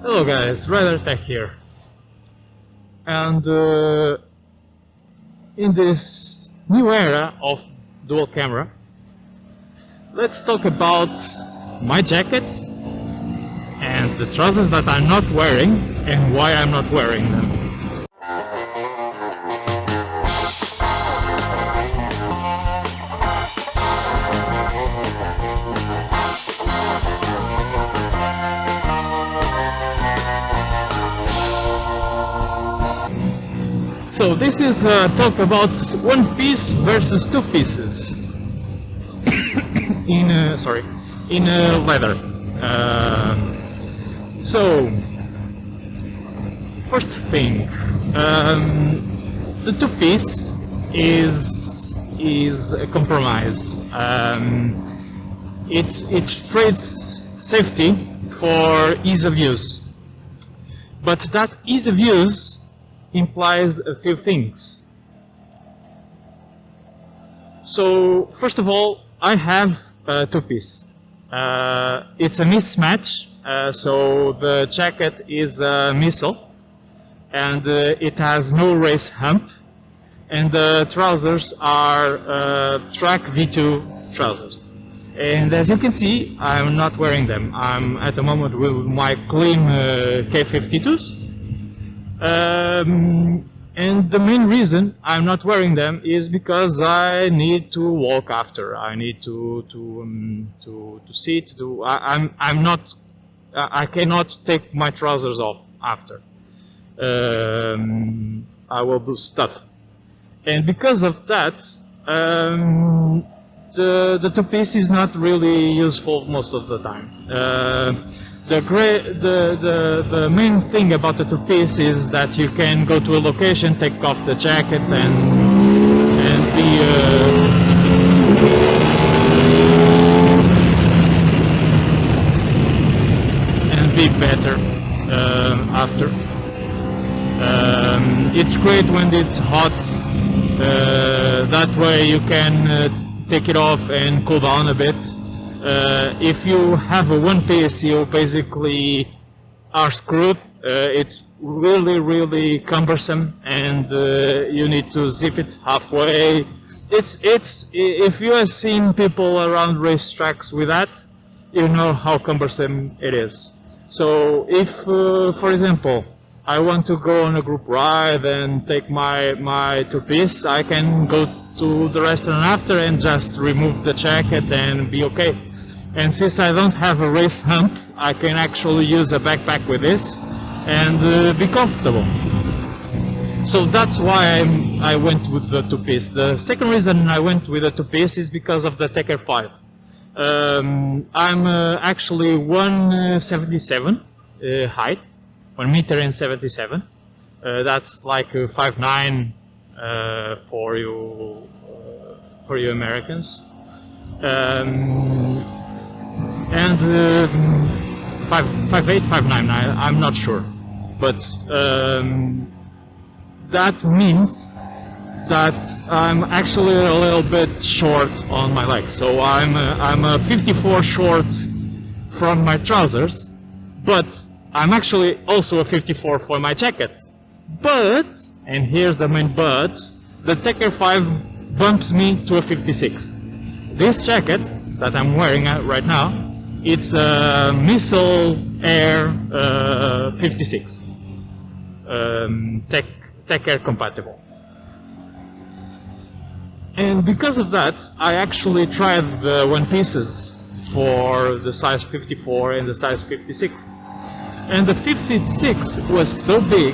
Hello guys, RiderTech here, and in this new era of dual camera, let's talk about my jacket and the trousers that I'm not wearing and why I'm not wearing them. So this is a talk about one piece versus two pieces in leather. So first thing, the two piece is a compromise. It trades safety for ease of use, but that ease of use implies a few things. So first of all, I have a two-piece. It's a mismatch, so the jacket is a missile and it has no race hump, and the trousers are track V2 trousers. And as you can see, I'm not wearing them. I'm at the moment with my clean K52s. And the main reason I'm not wearing them is because I need to walk after. I need to sit. I cannot take my trousers off after. I will do stuff, and because of that, the two-piece is not really useful most of the time. The main thing about the two-piece is that you can go to a location, take off the jacket, and be better after. It's great when it's hot. That way you can take it off and cool down a bit. If you have a one piece, you basically are screwed. It's really cumbersome, and you need to zip it halfway. If you have seen people around racetracks with that, you know how cumbersome it is. So if, for example, I want to go on a group ride and take my two-piece, I can go to the restaurant after and just remove the jacket and be okay. And since I don't have a race hump, I can actually use a backpack with this and be comfortable. So that's why I went with the two-piece. The second reason I went with the two-piece is because of the Tecker 5. I'm actually 177 height, 1 meter and 77. That's like 5'9" for you Americans. And 5'8", 5'9", I'm not sure, but that means that I'm actually a little bit short on my legs. So I'm a 54 short from my trousers, but I'm actually also a 54 for my jacket. But, and here's the main but, the Tecker 5 bumps me to a 56. This jacket that I'm wearing right now, it's a Missile Air 56, Tecker compatible. And because of that, I actually tried the one pieces for the size 54 and the size 56. And the 56 was so big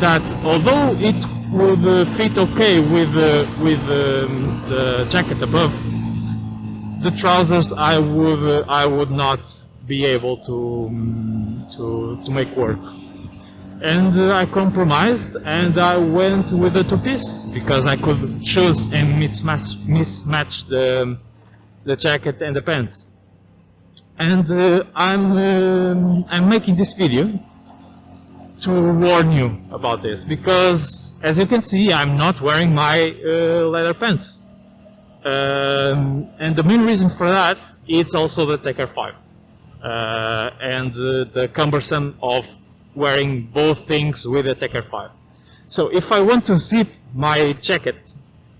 that although it would fit okay with the jacket above, the trousers I would not be able to make work. And I compromised and I went with the two-piece because I could choose and mismatch the jacket and the pants. And I'm making this video to warn you about this because, as you can see, I'm not wearing my leather pants. And the main reason for that is also the Tecker 5. and the cumbersome of wearing both things with the Tekker 5. So if I want to zip my jacket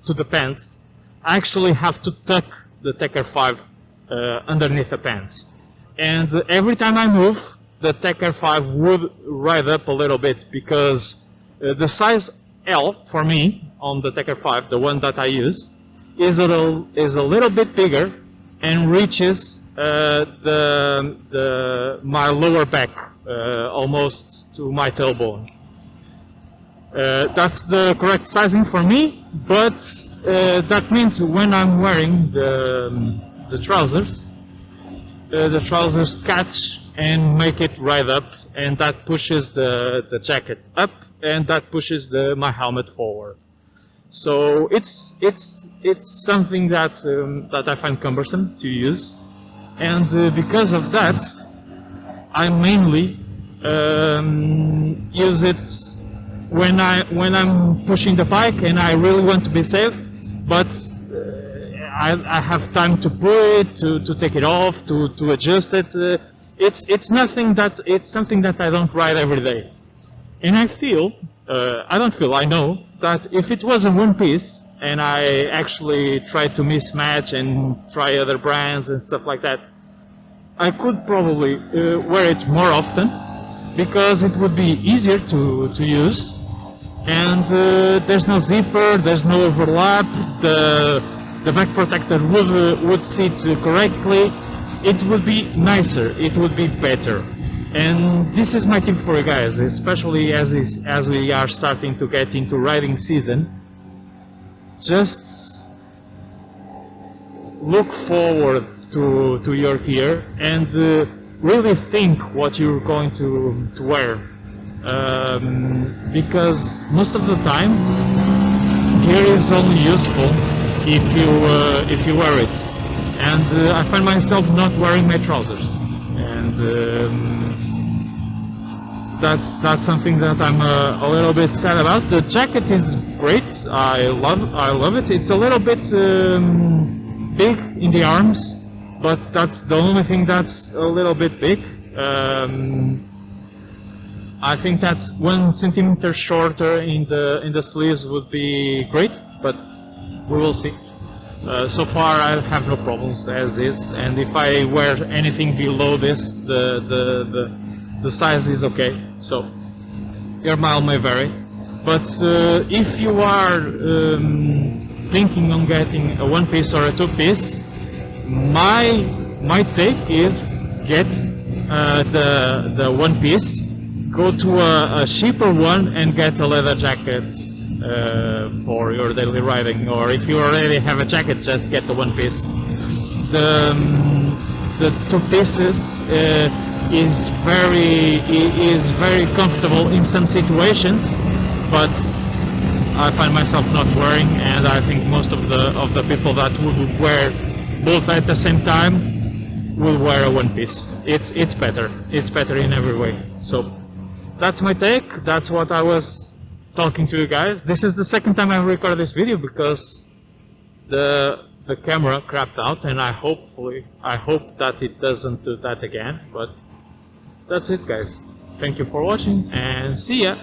to the pants, I actually have to tuck the Tekker 5 underneath the pants. And every time I move, the Tekker 5 would ride up a little bit, because the size L for me on the Tekker 5, the one that I use, is a little bit bigger and reaches my lower back, almost to my tailbone. That's the correct sizing for me, but that means when I'm wearing the trousers catch and make it ride up, and that pushes the jacket up, and that pushes my helmet forward. So it's something that I find cumbersome to use, and because of that, I mainly use it when I'm pushing the bike and I really want to be safe, but I have time to put it, to take it off, to adjust it. It's something that I don't ride every day, and I know that if it was in one piece and I actually try to mismatch and try other brands and stuff like that, I could probably wear it more often, because it would be easier to use, and there's no zipper, there's no overlap, the back protector would sit correctly. It would be nicer, it would be better. And this is my tip for you guys, especially as we are starting to get into riding season. Just look forward to your gear and really think what you're going to wear, because most of the time gear is only useful if you wear it. And I find myself not wearing my trousers, and that's something that I'm a little bit sad about. The jacket is great, I love it. It's a little bit big in the arms, but that's the only thing that's a little bit big. I think that's 1 centimeter shorter in the sleeves would be great, but we will see. So far I have no problems as is, and if I wear anything below this, the size is okay. So your mile may vary, but if you are thinking on getting a one-piece or a two-piece, my take is get the one-piece, go to a cheaper one and get a leather jacket for your daily riding, or if you already have a jacket, just get the one piece. The two pieces is very comfortable in some situations, but I find myself not wearing, and I think most of the people that would wear both at the same time will wear a one piece. It's better in every way. So that's my take. That's what I was talking to you guys. This is the second time I record this video because the camera crapped out, and I hope that it doesn't do that again. But that's it, guys. Thank you for watching, and see ya.